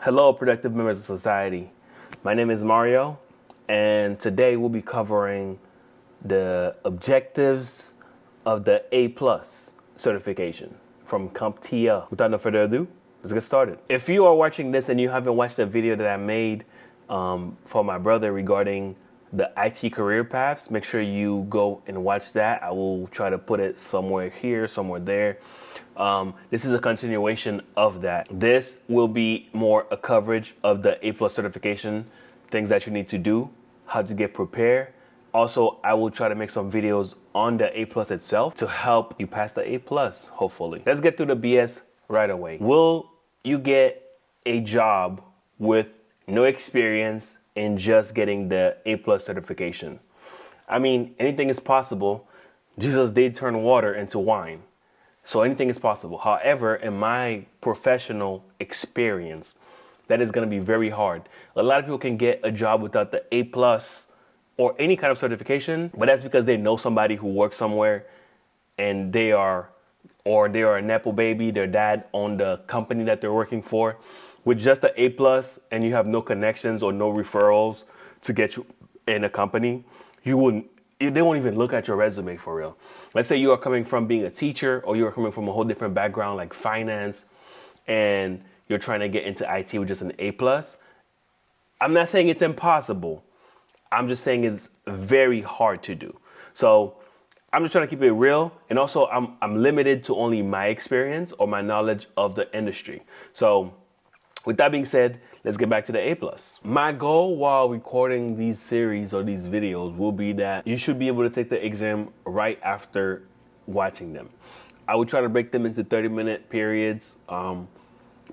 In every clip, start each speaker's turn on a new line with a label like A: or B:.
A: Hello, productive members of society. My name is Mario, and today we'll be covering the objectives of the A+ certification from CompTIA A. Without no further ado, let's get started. If you are watching this and you haven't watched the video that I made for my brother regarding the IT career paths, make sure you go and watch that. I will try to put it somewhere here, somewhere there. This is a continuation of that. This will be more a coverage of the A+ certification, things that you need to do, how to get prepared. Also, I will try to make some videos on the A+ itself to help you pass the A+, hopefully. Let's get through the BS right away. Will you get a job with no experience in just getting the A+ certification? I mean, anything is possible. Jesus did turn water into wine. So anything is possible. However, in my professional experience, that is going to be very hard. A lot of people can get a job without the A+ or any kind of certification, but that's because they know somebody who works somewhere and they are a Nepo baby, their dad owned the company that they're working for. With just the A+ and you have no connections or no referrals to get you in a company, they won't even look at your resume for real. Let's say you are coming from being a teacher or you are coming from a whole different background like finance and you're trying to get into IT with just an A+. I'm not saying it's impossible. I'm just saying it's very hard to do. So I'm just trying to keep it real. And also I'm limited to only my experience or my knowledge of the industry. So with that being said, let's get back to the A+. My goal while recording these series or these videos will be that you should be able to take the exam right after watching them. I would try to break them into 30-minute periods,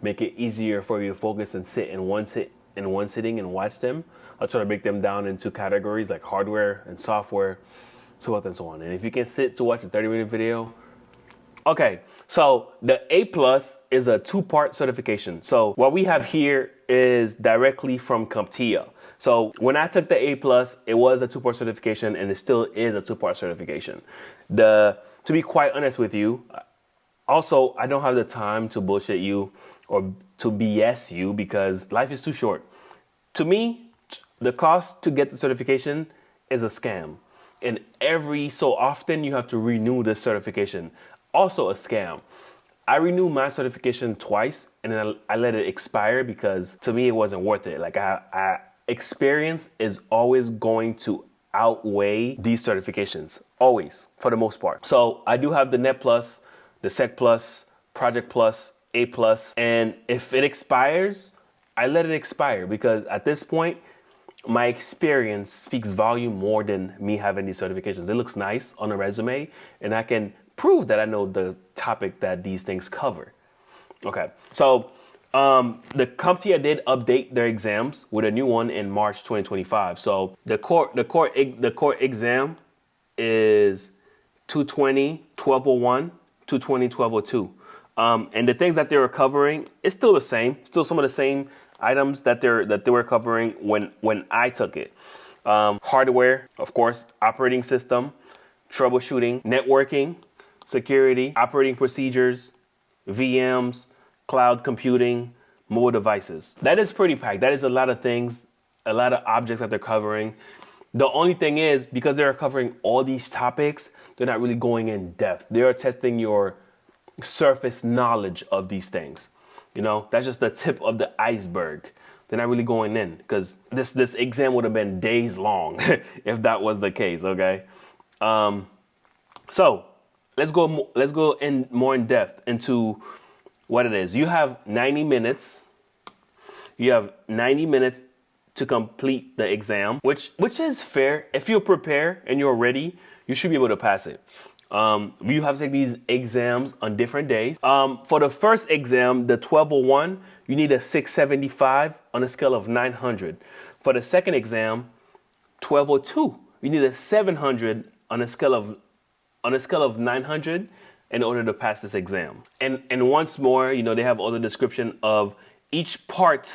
A: make it easier for you to focus and sit in one sitting and watch them. I'll try to break them down into categories like hardware and software, so forth and so on. And if you can sit to watch a 30-minute video, okay, so the A+ is a two-part certification. So what we have here is directly from CompTIA. So when I took the A+, it was a two-part certification and it still is a two-part certification. To be quite honest with you, also, I don't have the time to bullshit you or to BS you because life is too short. To me, the cost to get the certification is a scam. And every so often you have to renew this certification. Also a scam. I renewed my certification twice and then I let it expire because to me it wasn't worth it. Like experience is always going to outweigh these certifications, always, for the most part. So I do have the Net Plus, the Sec Plus, Project Plus, A+, and if it expires, I let it expire because at this point, my experience speaks volume more than me having these certifications. It looks nice on a resume and I can prove that I know the topic that these things cover. Okay, so the CompTIA did update their exams with a new one in March 2025. So the core exam is 220, 1201, 220, 1202. And the things that they were covering is still the same, still some of the same items that they were covering when I took it. Hardware, of course, operating system, troubleshooting, networking, security, operating procedures, VMs, cloud computing, mobile devices. That is pretty packed. That is a lot of things, a lot of objects that they're covering. The only thing is, because they're covering all these topics, they're not really going in depth. They are testing your surface knowledge of these things. You know, that's just the tip of the iceberg. They're not really going in because this exam would have been days long if that was the case, okay? So let's go in more in depth into what it is. You have 90 minutes. You have 90 minutes to complete the exam, which is fair. If you prepare and you're ready, you should be able to pass it. You have to take these exams on different days. For the first exam, the 1201, you need a 675 on a scale of 900. For the second exam, 1202, you need a 700 on a scale of 900 in order to pass this exam. And once more, you know, they have all the description of each part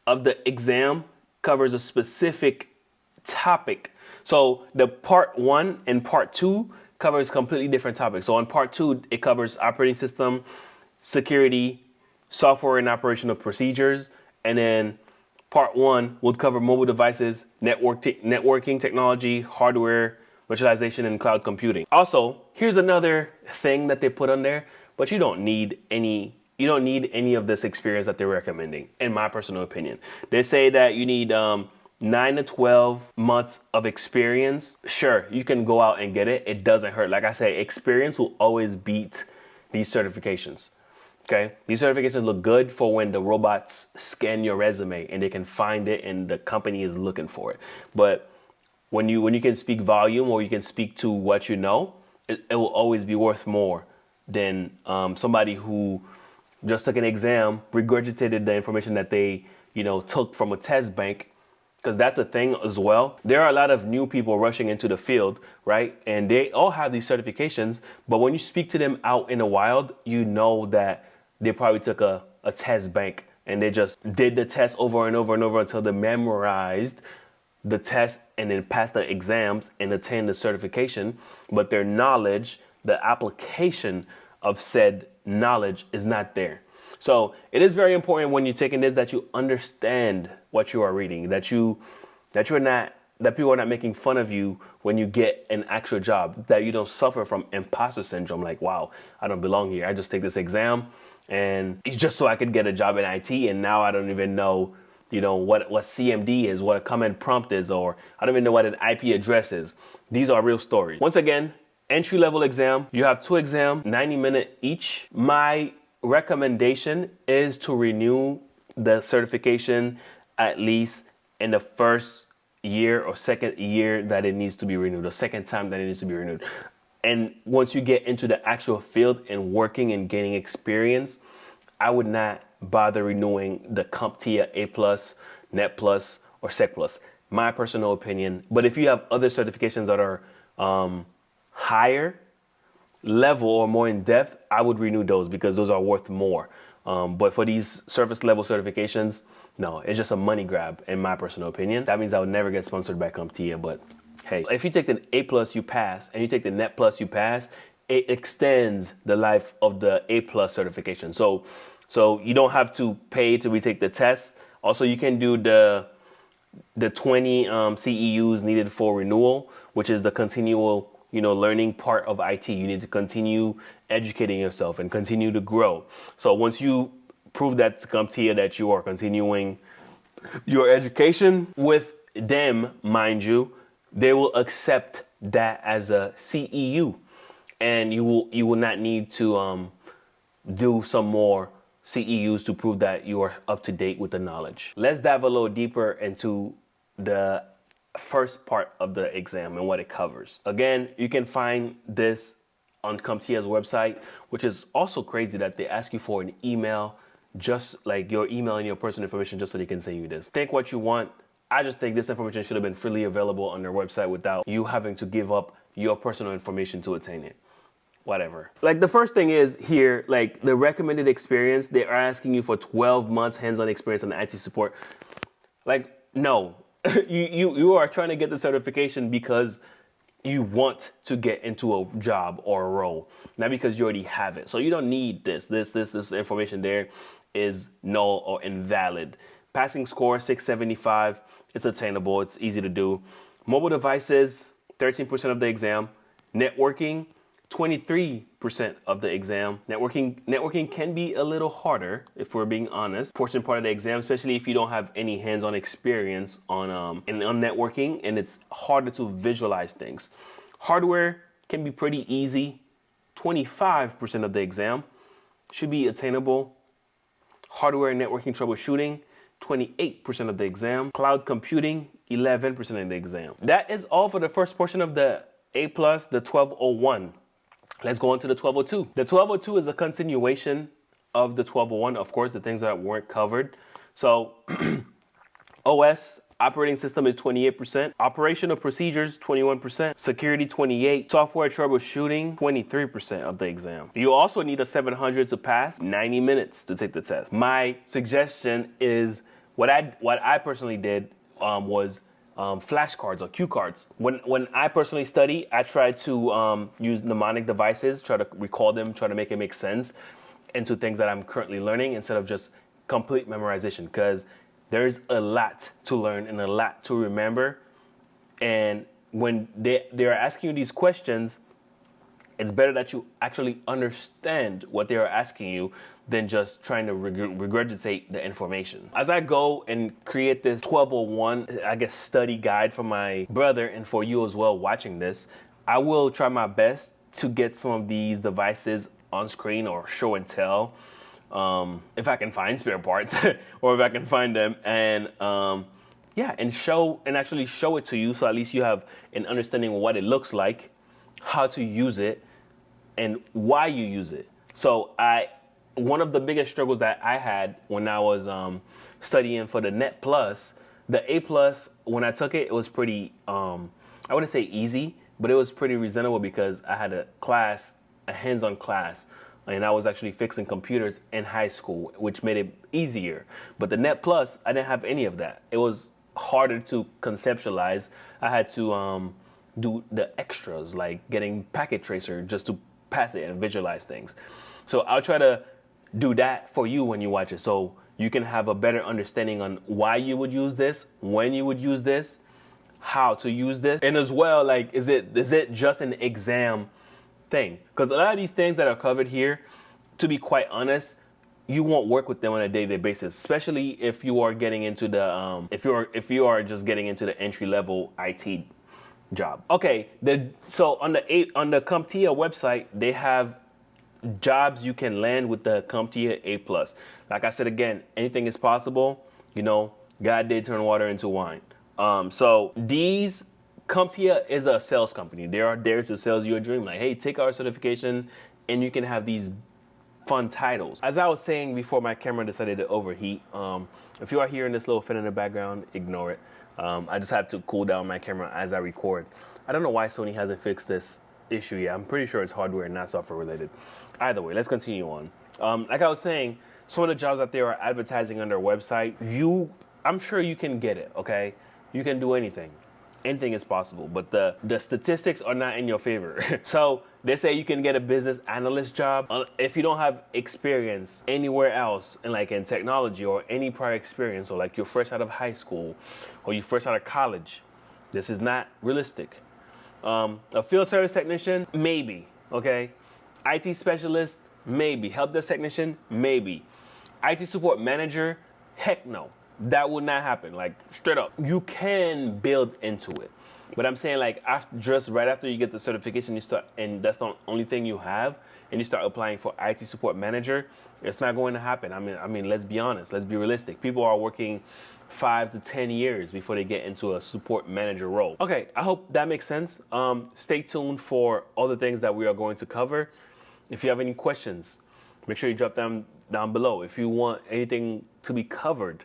A: of the exam covers a specific topic. So the part 1 and part 2 covers completely different topics. So on part 2, it covers operating system, security, software and operational procedures, and then part 1 would cover mobile devices, networking technology, hardware, virtualization, and cloud computing. Also, here's another thing that they put on there, but you don't need any of this experience that they're recommending, in my personal opinion. They say that you need 9 to 12 months of experience. Sure, you can go out and get it. It doesn't hurt. Like I say, experience will always beat these certifications. Okay, these certifications look good for when the robots scan your resume and they can find it and the company is looking for it. But when you can speak volume, or you can speak to what you know, it will always be worth more than somebody who just took an exam, regurgitated the information that they took from a test bank. Because that's a thing as well. There are a lot of new people rushing into the field, right? And they all have these certifications, but when you speak to them out in the wild, you know that they probably took a test bank and they just did the test over and over and over until they memorized the test and then passed the exams and attained the certification. But their knowledge, the application of said knowledge, is not there. So it is very important when you're taking this that you understand what you are reading, that people are not making fun of you when you get an actual job, that you don't suffer from imposter syndrome. Like, wow, I don't belong here. I just take this exam and it's just so I could get a job in IT, and now I don't even know, what CMD is, what a command prompt is, or I don't even know what an IP address is. These are real stories. Once again, entry-level exam. You have 2 exams, 90-minute each. My recommendation is to renew the certification at least in the first year or second year that it needs to be renewed, the second time that it needs to be renewed. And once you get into the actual field and working and gaining experience, I would not bother renewing the CompTIA A+, Net Plus, or Sec Plus. My personal opinion. But if you have other certifications that are higher level or more in depth, I would renew those because those are worth more. But for these service level certifications, no, it's just a money grab, in my personal opinion. That means I would never get sponsored by CompTIA, but hey, if you take the A+, you pass, and you take the Net Plus, you pass, it extends the life of the A+ certification. So you don't have to pay to retake the test. Also, you can do the 20 CEUs needed for renewal, which is the continual learning part of IT. You need to continue educating yourself and continue to grow. So once you prove that to CompTIA that you are continuing your education with them, mind you, they will accept that as a CEU, and you will not need to do some more CEUs to prove that you are up to date with the knowledge. Let's dive a little deeper into the first part of the exam and what it covers. Again, you can find this on CompTIA's website, which is also crazy that they ask you for an email, just like your email and your personal information, just so they can send you this. Think what you want. I just think this information should have been freely available on their website without you having to give up your personal information to attain it. Whatever. Like, the first thing is here, like the recommended experience, they are asking you for 12 months hands-on experience in IT support. Like, no. you are trying to get the certification because you want to get into a job or a role, not because you already have it. So you don't need this information there is null or invalid. Passing score 675, it's attainable, it's easy to do. Mobile devices, 13% of the exam. Networking, 23% of the exam. Networking can be a little harder, if we're being honest. Portion part of the exam, especially if you don't have any hands-on experience on networking, and it's harder to visualize things. Hardware can be pretty easy. 25% of the exam should be attainable. Hardware and networking troubleshooting, 28% of the exam. Cloud computing, 11% of the exam. That is all for the first portion of the A+, the 1201. Let's go on to the 1202. The 1202 is a continuation of the 1201, of course, the things that weren't covered. So OS, operating system, is 28%. Operational procedures, 21%. Security, 28%. Software troubleshooting, 23% of the exam. You also need a 700 to pass, 90 minutes to take the test. My suggestion is, what I personally did was flashcards or cue cards. When I personally study, I try to use mnemonic devices, try to recall them, try to make it make sense. into things that I'm currently learning instead of just complete memorization, because there's a lot to learn and a lot to remember. And when they're asking you these questions, it's better that you actually understand what they are asking you than just trying to regurgitate the information. As I go and create this 1201, I guess, study guide for my brother and for you as well watching this, I will try my best to get some of these devices on screen or show and tell, if I can find spare parts or if I can find them, and yeah, and actually show it to you, so at least you have an understanding of what it looks like, how to use it, and why you use it. So one of the biggest struggles that I had when I was studying for the Net Plus, the A Plus, when I took it, it was pretty, I wouldn't say easy, but it was pretty reasonable because I had a hands-on class, and I was actually fixing computers in high school, which made it easier. But the Net Plus, I didn't have any of that. It was harder to conceptualize. I had to do the extras, like getting packet tracer just to pass it and visualize things. So I'll try to do that for you when you watch it, so you can have a better understanding on why you would use this, when you would use this, how to use this, and as well, like, is it just an exam thing? Because a lot of these things that are covered here, to be quite honest, you won't work with them on a day-to-day basis, especially if you are getting into the if you are just getting into the entry-level IT job. Okay, so on the CompTIA website, they have jobs you can land with the CompTIA A+. Like I said again, anything is possible. You know, God did turn water into wine. So these CompTIA is a sales company. They are there to sell you a dream. Like, hey, take our certification, and you can have these fun titles. As I was saying before my camera decided to overheat, if you are hearing this little fin in the background, ignore it. I just have to cool down my camera as I record. I don't know why Sony hasn't fixed this issue yet. I'm pretty sure it's hardware and not software related. Either way, let's continue on. Like I was saying, some of the jobs that they are advertising on their website, I'm sure you can get it, okay? You can do anything. Anything is possible, but the statistics are not in your favor. So they say you can get a business analyst job if you don't have experience anywhere else in technology or any prior experience, or like you're fresh out of high school or you're fresh out of college. This is not realistic. A field service technician, maybe, okay? IT specialist, maybe. Help desk technician, maybe. IT support manager, heck no. That would not happen, like straight up. You can build into it. But I'm saying, like, just right after you get the certification, you start, and that's the only thing you have, and you start applying for IT support manager, it's not going to happen. I mean, let's be honest, let's be realistic. People are working 5 to 10 years before they get into a support manager role. Okay, I hope that makes sense. Stay tuned for all the things that we are going to cover. If you have any questions, make sure you drop them down below. If you want anything to be covered,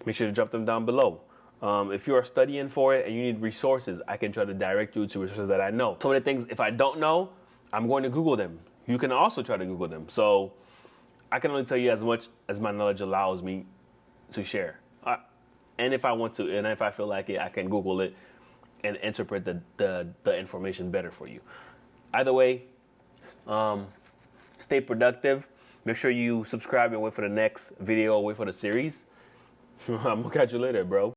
A: make sure to drop them down below. If you are studying for it and you need resources, I can try to direct you to resources that I know. Some of the things, if I don't know, I'm going to Google them. You can also try to Google them. So I can only tell you as much as my knowledge allows me to share. And if I want to, and if I feel like it, I can Google it and interpret the information better for you. Either way, stay productive. Make sure you subscribe and wait for the next video, wait for the series. I'm gonna catch you later, bro.